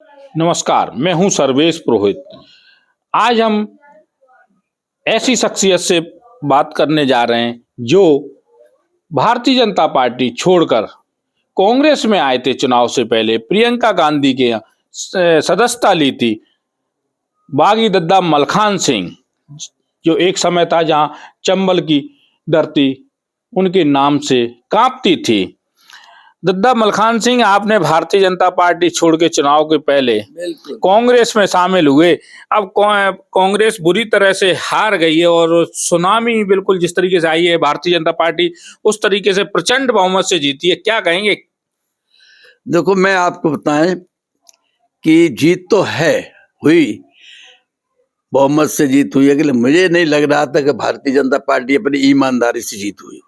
नमस्कार, मैं हूं सर्वेश पुरोहित। आज हम ऐसी शख्सियत से बात करने जा रहे हैं जो भारतीय जनता पार्टी छोड़कर कांग्रेस में आए थे। चुनाव से पहले प्रियंका गांधी के यहाँ सदस्यता ली थी। बागी दद्दा मलखान सिंह, जो एक समय था जहां चंबल की धरती उनके नाम से कांपती थी। दद्दा मलखान सिंह, आपने भारतीय जनता पार्टी छोड़ के चुनाव के पहले कांग्रेस में शामिल हुए। अब कांग्रेस बुरी तरह से हार गई है और सुनामी बिल्कुल जिस तरीके से आई है, भारतीय जनता पार्टी उस तरीके से प्रचंड बहुमत से जीती है। क्या कहेंगे? देखो, मैं आपको बताएं कि जीत तो है हुई, बहुमत से जीत हुई है, लेकिन मुझे नहीं लग रहा था कि भारतीय जनता पार्टी अपनी ईमानदारी से जीत हुई।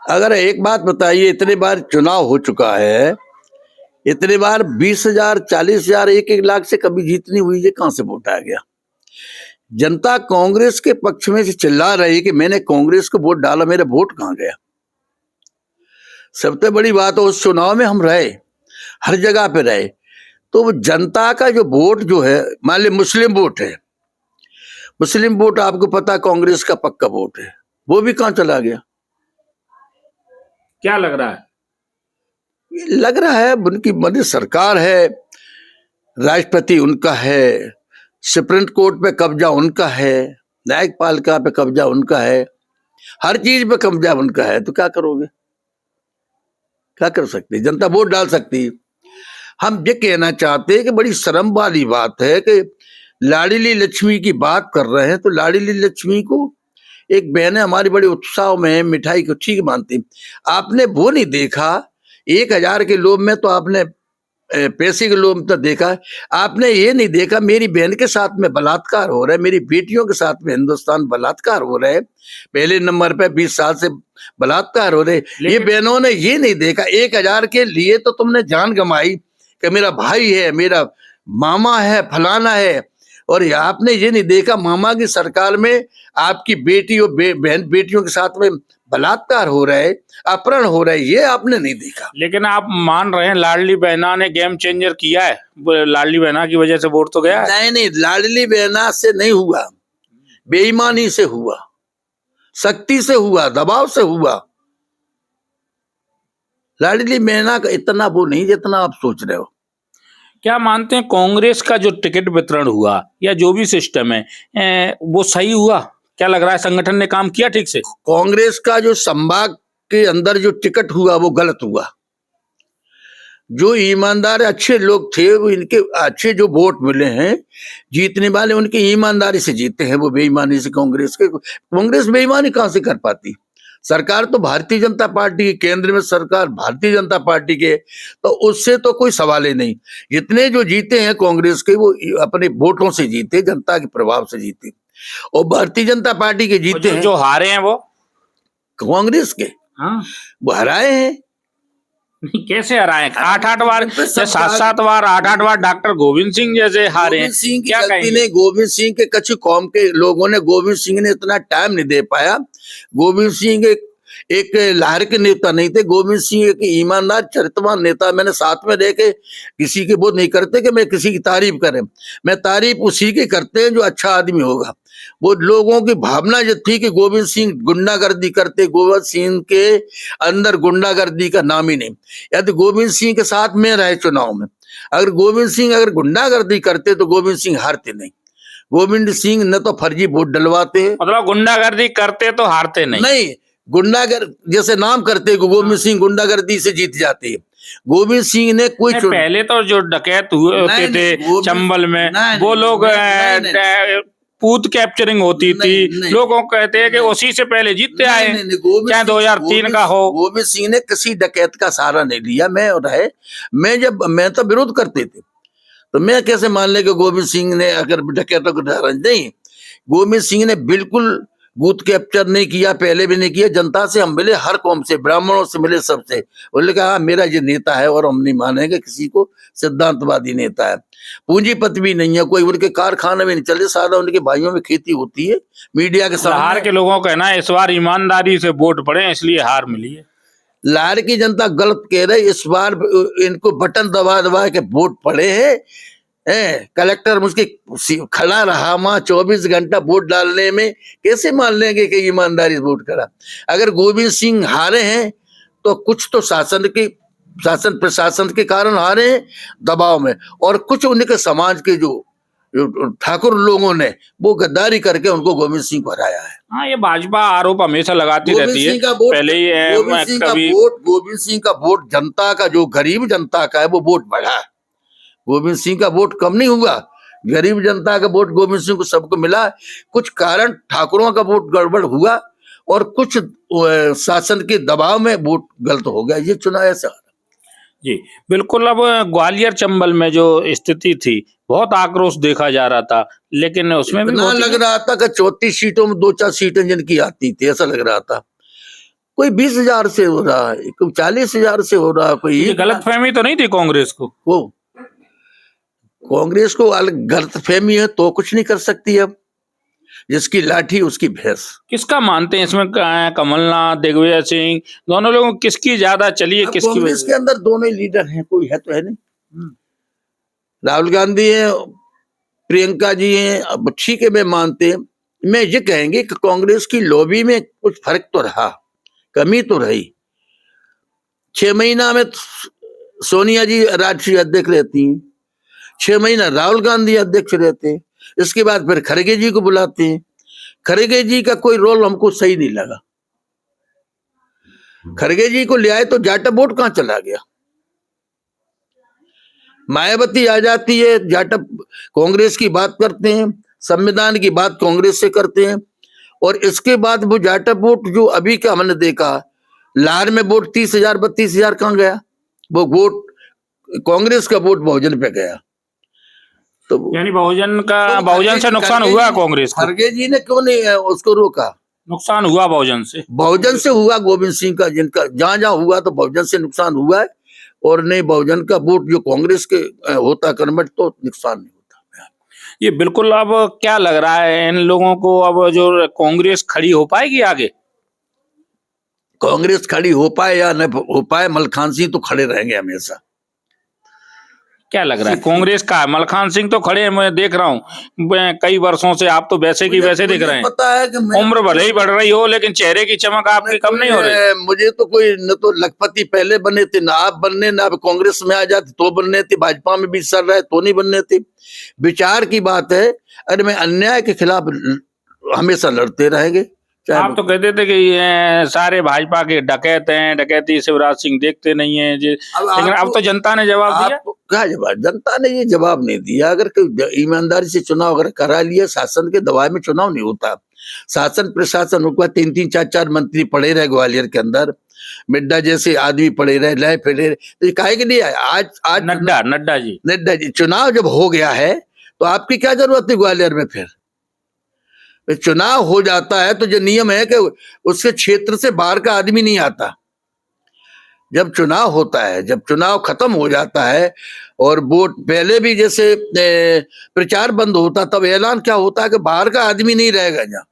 अगर एक बात बताइए, इतने बार चुनाव हो चुका है, इतने बार 20,000, 40,000, 1-1 लाख से कभी जीत नहीं हुई। ये कहां से वोट आ गया? जनता कांग्रेस के पक्ष में से चिल्ला रही कि मैंने कांग्रेस को वोट डाला, मेरा वोट कहां गया? सबसे बड़ी बात है, उस चुनाव में हम रहे, हर जगह पे रहे, तो जनता का जो वोट जो है, मान ली मुस्लिम वोट है, मुस्लिम वोट आपको पता कांग्रेस का पक्का वोट है, वो भी कहां चला गया? क्या लग रहा है? लग रहा है उनकी मध्य सरकार है, राष्ट्रपति उनका है, सुप्रीम कोर्ट पे कब्जा उनका है, न्यायपालिका पे कब्जा उनका है, हर चीज पे कब्जा उनका है। तो क्या करोगे? क्या कर सकते? जनता वोट डाल सकती है। हम ये कहना चाहते हैं कि बड़ी शर्म वाली बात है कि लाडली लक्ष्मी की बात कर रहे हैं, तो लाडली लक्ष्मी को एक बहन है हमारी, बड़े उत्साह में मिठाई को ठीक मानती। आपने वो नहीं देखा 1,000 के लोभ में, तो आपने पैसे के लोभ में तो देखा। आपने ये नहीं देखा मेरी बहन के साथ में बलात्कार हो रहा है, मेरी बेटियों के साथ में हिंदुस्तान बलात्कार हो रहे हैं, पहले नंबर पे 20 साल से बलात्कार हो रहे। ये बहनों ने ये नहीं देखा, 1,000 के लिए तो तुमने जान गंवाई कि मेरा भाई है, मेरा मामा है, फलाना है, और आपने ये नहीं देखा मामा की सरकार में आपकी बेटी और बहन बेटियों के साथ में बलात्कार हो रहा है, अपहरण हो रहा है, ये आपने नहीं देखा। लेकिन आप मान रहे हैं लाडली बहना ने गेम चेंजर किया है? लाडली बहना की वजह से वोट तो गया है। नहीं, लाडली बहना से नहीं हुआ, बेईमानी से हुआ, शक्ति से हुआ, दबाव से हुआ। लाडली बहना का इतना वो नहीं जितना आप सोच रहे हो। क्या मानते हैं कांग्रेस का जो टिकट वितरण हुआ या जो भी सिस्टम है वो सही हुआ? क्या लग रहा है संगठन ने काम किया ठीक से? कांग्रेस का जो संभाग के अंदर जो टिकट हुआ वो गलत हुआ। जो ईमानदार अच्छे लोग थे, वो इनके अच्छे जो वोट मिले हैं जीतने वाले, उनकी ईमानदारी से जीते हैं, वो बेईमानी से कांग्रेस बेईमानी कहां से कर पाती? सरकार तो भारतीय जनता पार्टी की, केंद्र में सरकार भारतीय जनता पार्टी के, तो उससे तो कोई सवाल ही नहीं। जितने जो जीते हैं कांग्रेस के, वो अपने वोटों से जीते, जनता के प्रभाव से जीते, और भारतीय जनता पार्टी के जीते हैं। जो हारे हैं वो कांग्रेस के, हाँ, वो हराए हैं। नहीं, कैसे हराए? 8-8 बार, 7-7 बार, 8-8 बार डॉक्टर गोविंद सिंह जैसे हारे हैं। सिंह की क्या गलती नहीं, गोविंद सिंह के कच्ची कौम के लोगों ने, गोविंद सिंह ने इतना टाइम नहीं दे पाया। गोविंद सिंह एक लहर के नेता नहीं थे, गोविंद सिंह एक ईमानदार चरित्रवान नेता। मैंने साथ में रह के किसी के वो नहीं करते कि मैं किसी की तारीफ करें, मैं तारीफ उसी की करते हैं जो अच्छा आदमी होगा। वो लोगों की भावना जो थी कि गोविंद सिंह गुंडागर्दी करते, गोविंद सिंह के अंदर गुंडागर्दी का नाम ही नहीं। यदि गोविंद सिंह के साथ में रहे चुनाव में, अगर गोविंद सिंह अगर गुंडागर्दी करते तो गोविंद सिंह हारते नहीं। गोविंद सिंह न तो फर्जी वोट डलवाते हैं, मतलब गुंडागर्दी करते तो हारते नहीं। गुंडागर्दी जैसे नाम करते गोविंद सिंह गुंडागर्दी से जीत जाते हैं। गोविंद सिंह ने कोई पहले तो जो डकैत हुए होते थे चंबल में, वो लोग बूथ कैप्चरिंग होती थी, लोगों कहते हैं कि उसी से पहले जीतते आए, चाहे 2003 का हो। गोविंद सिंह ने किसी डकैत का सहारा नहीं लिया। मैं तो विरोध करते थे, तो मैं कैसे मान ले कि गोविंद सिंह ने अगर डकैतों को सहारा नहीं। गोविंद सिंह ने बिल्कुल बूथ कैप्चर नहीं किया, पहले भी नहीं किया। जनता से हम मिले, हर कौम से, ब्राह्मणों से मिले, सबसे। बोले कहा मेरा ये नेता है और हम नहीं मानेंगे किसी को, सिद्धांतवादी नेता है, पूंजीपति भी नहीं है कोई, उनके कारखाने में नहीं चले, सारा उनके भाइयों में खेती होती है। मीडिया के सामने हार के लोगों का कहना है इस बार ईमानदारी से वोट पड़े इसलिए हार मिली है। लाहौर की जनता गलत कह रही, इस बार इनको बटन दबा दबा के वोट पड़े हैं। कलेक्टर मुझके खड़ा रहा वहां 24 घंटा वोट डालने में, कैसे मान लेंगे कि ईमानदारी से वोट करा? अगर गोविंद सिंह हारे हैं तो कुछ तो शासन प्रशासन के कारण हारे हैं दबाव में, और कुछ उनके समाज के जो ठाकुर लोगों ने वो गद्दारी करके उनको गोविंद सिंह को हराया है। हाँ, ये भाजपा आरोप हमेशा लगाती रहती है। पहले ही गोविंद सिंह का वोट जनता का, जो गरीब जनता का है, वो वोट बढ़ा। गोविंद सिंह का वोट कम नहीं हुआ, गरीब जनता का वोट गोविंद सिंह को सबको मिला। कुछ कारण ठाकुरों का वोट गड़बड़ हुआ और कुछ शासन के दबाव में वोट गलत हो गया, ये चुनाव ऐसा। जी बिल्कुल। अब ग्वालियर चंबल में जो स्थिति थी, बहुत आक्रोश देखा जा रहा था, लेकिन उसमें भी लग रहा था कि 34 सीटों में 2-4 सीटें जिनकी आती थी, ऐसा लग रहा था। कोई 20,000 से हो रहा है, कोई 40,000 से हो रहा है, कोई गलतफहमी तो नहीं थी कांग्रेस को? वो कांग्रेस को गलतफहमी है तो कुछ नहीं कर सकती। अब जिसकी लाठी उसकी भैंस। किसका मानते हैं इसमें? कमलनाथ, दिग्विजय सिंह, दोनों लोगों किसकी ज्यादा चली है? किसकी? कांग्रेस के अंदर दोनों ही लीडर हैं, कोई है तो है नहीं। राहुल गांधी है, प्रियंका जी हैं, अब ठीक है, मैं मानते हैं। मैं ये कहेंगे कि कांग्रेस की लॉबी में कुछ फर्क तो रहा, कमी तो रही। 6 महीना में सोनिया जी राष्ट्रीय अध्यक्ष रहती हैं, 6 महीना राहुल गांधी अध्यक्ष रहते हैं, इसके बाद फिर खड़गे जी को बुलाते हैं। खड़गे जी का कोई रोल हमको सही नहीं लगा। खड़गे जी को ले आए तो जाटा वोट कहां चला गया? मायावती आ जाती है, जाटा कांग्रेस की बात करते हैं, संविधान की बात कांग्रेस से करते हैं, और इसके बाद वो जाटा वोट जो अभी का हमने देखा, लाहौर में वोट 30,000 32,000 कहां गया? वो वोट कांग्रेस का वोट बहुजन पे गया। तो यानी बहुजन से नुकसान हुआ कांग्रेस को। खड़गे जी ने क्यों नहीं उसको रोका? नुकसान हुआ बहुजन से हुआ, गोविंद सिंह का, जिनका जहां जहां हुआ तो बहुजन से नुकसान हुआ है, और नहीं बहुजन का वोट जो कांग्रेस के होता कन्वर्ट तो नुकसान नहीं होता। ये बिल्कुल। अब क्या लग रहा है इन लोगों को, अब जो कांग्रेस खड़ी हो पाएगी आगे? कांग्रेस खड़ी हो पाए या न हो पाए, मलखान सिंह तो खड़े रहेंगे हमेशा। क्या लग रहा है कांग्रेस का? मलखान सिंह तो खड़े हैं, मैं देख रहा हूँ कई वर्षों से। आप तो वैसे की वैसे दिख रहे हैं। पता है कि उम्र भले ही बढ़ रही हो, लेकिन चेहरे की चमक आपकी कम नहीं हो रही। मुझे तो कोई न तो लखपति पहले बने थे, ना आप बनने, ना कांग्रेस में आ जाते तो बनने थे, भाजपा में भी सर रहे तो नहीं बनने थे। विचार की बात है। अरे मैं अन्याय के खिलाफ हमेशा लड़ते रहेंगे। आप तो कहते थे कि ये सारे भाजपा के डकैत हैं, डकैती शिवराज सिंह देखते नहीं है, लेकिन अब तो जनता ने जवाब दिया। क्या जवाब? जनता ने ये जवाब नहीं दिया। अगर कोई ईमानदारी से चुनाव अगर करा लिया, शासन के दबाव में चुनाव नहीं होता। शासन प्रशासन हुआ, 3-3 4-4 मंत्री पड़े रहे ग्वालियर के अंदर, मिड्डा जैसे आदमी पड़े रहे, लय फिरे, तो काहे के लिए? आज नड्डा जी चुनाव जब हो गया है तो आपकी क्या जरूरत थी ग्वालियर में? फिर चुनाव हो जाता है तो जो नियम है कि उसके क्षेत्र से बाहर का आदमी नहीं आता। जब चुनाव होता है, जब चुनाव खत्म हो जाता है और वोट पहले भी जैसे प्रचार बंद होता, तब ऐलान क्या होता है कि बाहर का आदमी नहीं रहेगा यहाँ।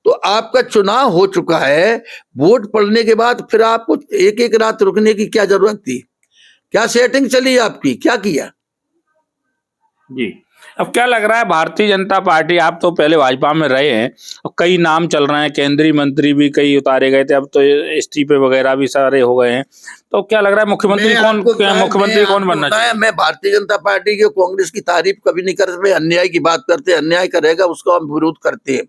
तो आपका चुनाव हो चुका है, वोट पड़ने के बाद फिर आपको एक रात रुकने की क्या जरूरत थी? क्या सेटिंग चली आपकी? क्या किया जी? अब क्या लग रहा है भारतीय जनता पार्टी, आप तो पहले भाजपा में रहे हैं, और कई नाम चल रहे हैं, केंद्रीय मंत्री भी कई उतारे गए थे, अब तो इस्तीफे वगैरह भी सारे हो गए हैं, तो क्या लग रहा है मुख्यमंत्री कौन बनना चाहिए? मैं भारतीय जनता पार्टी के कांग्रेस की तारीफ कभी नहीं करते, अन्याय की बात करते, अन्याय करेगा उसको हम विरोध करते हैं।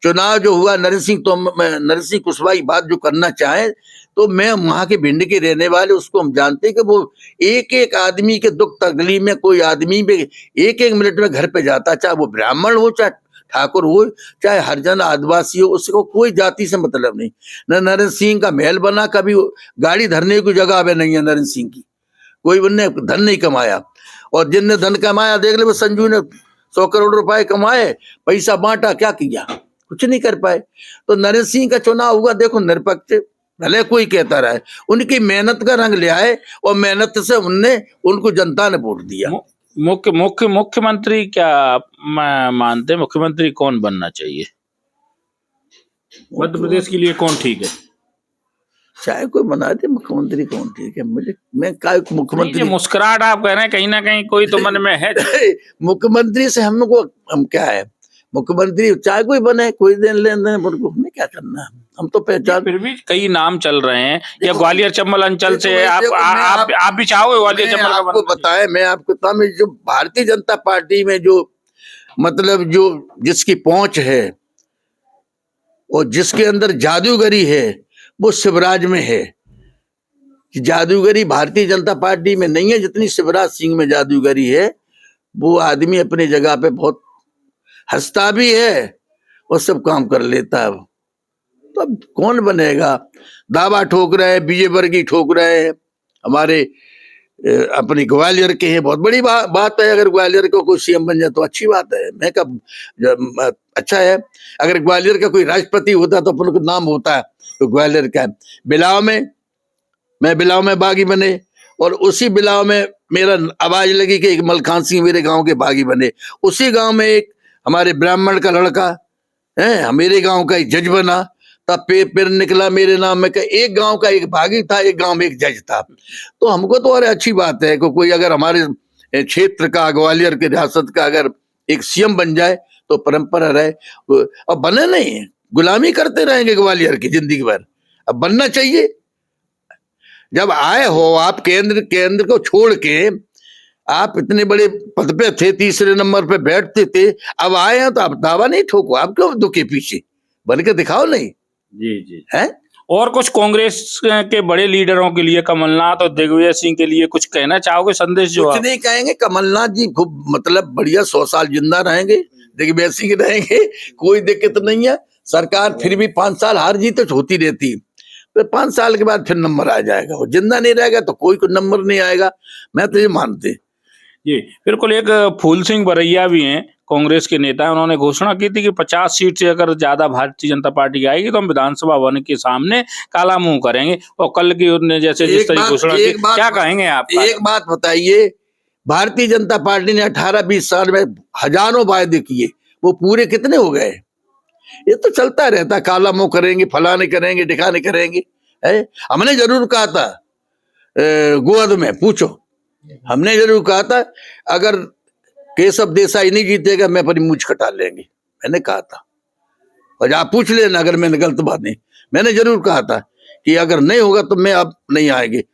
चुनाव जो हुआ, नरेंद्र सिंह कुशवाहा की बात जो करना चाहे तो मैं वहां के भिंड के रहने वाले, उसको हम जानते हैं कि वो एक आदमी के दुख तकलीफ में कोई आदमी भी एक मिनट में घर पे जाता, चाहे वो ब्राह्मण हो, चाहे ठाकुर हो, चाहे हरिजन आदिवासी हो, उसको कोई जाति से मतलब नहीं। न नरेंद्र सिंह का महल बना, कभी गाड़ी धरने की जगह भी नहीं है नरेंद्र सिंह की, कोई उनने धन नहीं कमाया। और जिनने धन कमाया देख ले, वो संजू ने 100 करोड़ रुपए कमाए, पैसा बांटा, क्या किया? कुछ नहीं कर पाए। तो नरेंद्र सिंह का चुनाव हुआ, देखो निरपक्ष, भले कोई कहता रहे, उनकी मेहनत का रंग ले आए और मेहनत से उनको जनता ने वोट दिया। मुख्यमंत्री क्या मानते हैं, मुख्यमंत्री कौन बनना चाहिए मध्य प्रदेश के लिए? कौन ठीक है? चाहे कोई बना दे मुख्यमंत्री, कौन ठीक है मुझे, मैं काय नहीं, मुख्यमंत्री ये मुस्कुराहट आप कह रहे हैं कहीं ना कहीं कोई तो मन में है। मुख्यमंत्री से हमको हम क्या है, मुख्यमंत्री चाहे कोई बने, कोई देन लेन देन, हमें क्या करना है, हम तो पहचान। फिर भी कई नाम चल रहे हैं, या देखो, ग्वालियर चंबल अंचल से देखो, आप भी चाहोगे ग्वालियर मैं चंबल का आपको बनना? बताएं, मैं आपको बता, मैं जो भारतीय जनता पार्टी में जो मतलब जो जिसकी पहुंच है और जिसके अंदर जादूगरी है, वो शिवराज में है। कि जादूगरी भारतीय जनता पार्टी में नहीं है जितनी शिवराज सिंह में जादूगरी है। वो आदमी अपनी जगह पे बहुत हंसता भी है और सब काम कर लेता है। तो अब कौन बनेगा, दावा ठोक रहे हैं, बीजे वर्गी ठोक रहे हैं, हमारे अपनी ग्वालियर के हैं, बहुत बड़ी बात है। अगर ग्वालियर को कोई सीएम बन जाए तो अच्छी बात है, मैं कब अच्छा है। अगर ग्वालियर का कोई राष्ट्रपति होता तो अपन को नाम होता है तो ग्वालियर का है। बिलाव में, मैं बिलाव में बागी बने, और उसी बिलाव में मेरा आवाज लगी कि एक मलखान सिंह मेरे गांव के बागी बने। उसी गांव में एक हमारे ब्राह्मण का लड़का है मेरे गांव का एक जज बना, तब पेपर निकला मेरे नाम में कि एक गांव का एक बागी था, एक गांव में एक जज था। तो हमको तो अरे अच्छी बात है कि कोई अगर हमारे क्षेत्र का, ग्वालियर के रियासत का अगर एक सीएम बन जाए तो परंपरा रहे। अब बने नहीं, गुलामी करते रहेंगे ग्वालियर की जिंदगी भर। अब बनना चाहिए। जब आए हो आप केंद्र को छोड़ के, आप इतने बड़े पद पे थे, तीसरे नंबर पे बैठते थे, अब आए हैं तो आप दावा नहीं ठोको, आप क्यों दुखे पीछे बन के दिखाओ नहीं। जी जी है। और कुछ कांग्रेस के बड़े लीडरों के लिए, कमलनाथ और दिग्विजय सिंह के लिए कुछ कहना चाहोगे संदेश? जो कुछ नहीं कहेंगे, कमलनाथ जी खूब मतलब बढ़िया 100 साल जिंदा रहेंगे, दिग्विजय सिंह रहेंगे, कोई दिक्कत नहीं है। सरकार फिर भी 5 साल हार जीत तो होती रहती, फिर 5 साल के बाद फिर नंबर आ जाएगा। वो जिंदा नहीं रहेगा तो कोई नंबर नहीं आएगा, मैं तो ये मानते। जी बिल्कुल। एक फूल सिंह बरैया भी हैं, कांग्रेस के नेता हैं, उन्होंने घोषणा की थी कि 50 सीट से अगर ज्यादा भारतीय जनता पार्टी आएगी तो हम विधानसभा भवन के सामने काला मुंह करेंगे। और कल की उन्होंने जैसे जिस तरह घोषणा की, क्या कहेंगे आप? एक बात बताइए, भारतीय जनता पार्टी ने 18-20 साल में हजारों वायदे किए, वो पूरे कितने हो गए? ये तो चलता रहता, काला मुंह करेंगे, फलाने करेंगे, ढिकाने करेंगे। है, हमने जरूर कहा था गोद में पूछो, हमने जरूर कहा था अगर केशव देसाई नहीं जीतेगा मैं अपनी मूंछ कटा लेंगे, मैंने कहा था। और आप पूछ लेना अगर मैंने गलत बात नहीं, मैंने जरूर कहा था कि अगर नहीं होगा तो मैं अब नहीं आएंगे,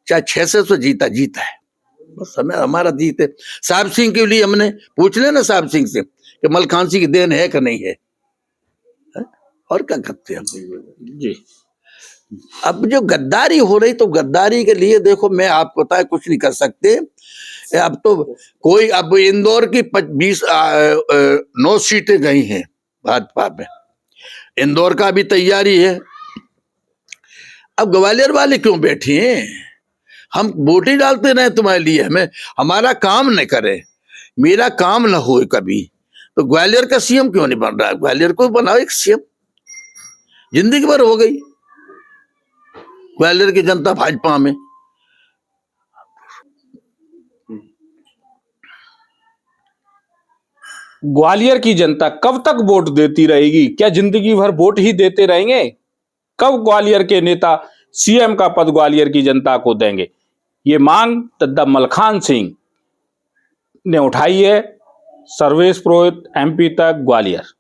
चाहे 600 से जीता है, बस हमें हमारा जीत है। साहब सिंह के लिए हमने पूछ लेना साहब सिंह से कि मलखान सिंह की देन है कि नहीं है, और क्या करते हैं जी। अब जो गद्दारी हो रही, तो गद्दारी के लिए देखो मैं आपको पता है कुछ नहीं कर सकते। अब तो कोई, अब इंदौर की 9 सीटें गई हैं भाजपा में, इंदौर का भी तैयारी है। अब ग्वालियर वाले क्यों बैठे हैं? हम वोट ही डालते रहे तुम्हारे लिए, हमें हमारा काम न करे, मेरा काम न हो कभी, तो ग्वालियर का सीएम क्यों नहीं बन रहा? ग्वालियर को बनाओ एक सीएम, जिंदगी भर हो गई ग्वालियर की जनता भाजपा में। ग्वालियर की जनता कब तक वोट देती रहेगी? क्या जिंदगी भर वोट ही देते रहेंगे? कब ग्वालियर के नेता सीएम का पद ग्वालियर की जनता को देंगे? ये मांग तद्दा मलखान सिंह ने उठाई है। सर्वेश पुरोहित, MP तक, ग्वालियर।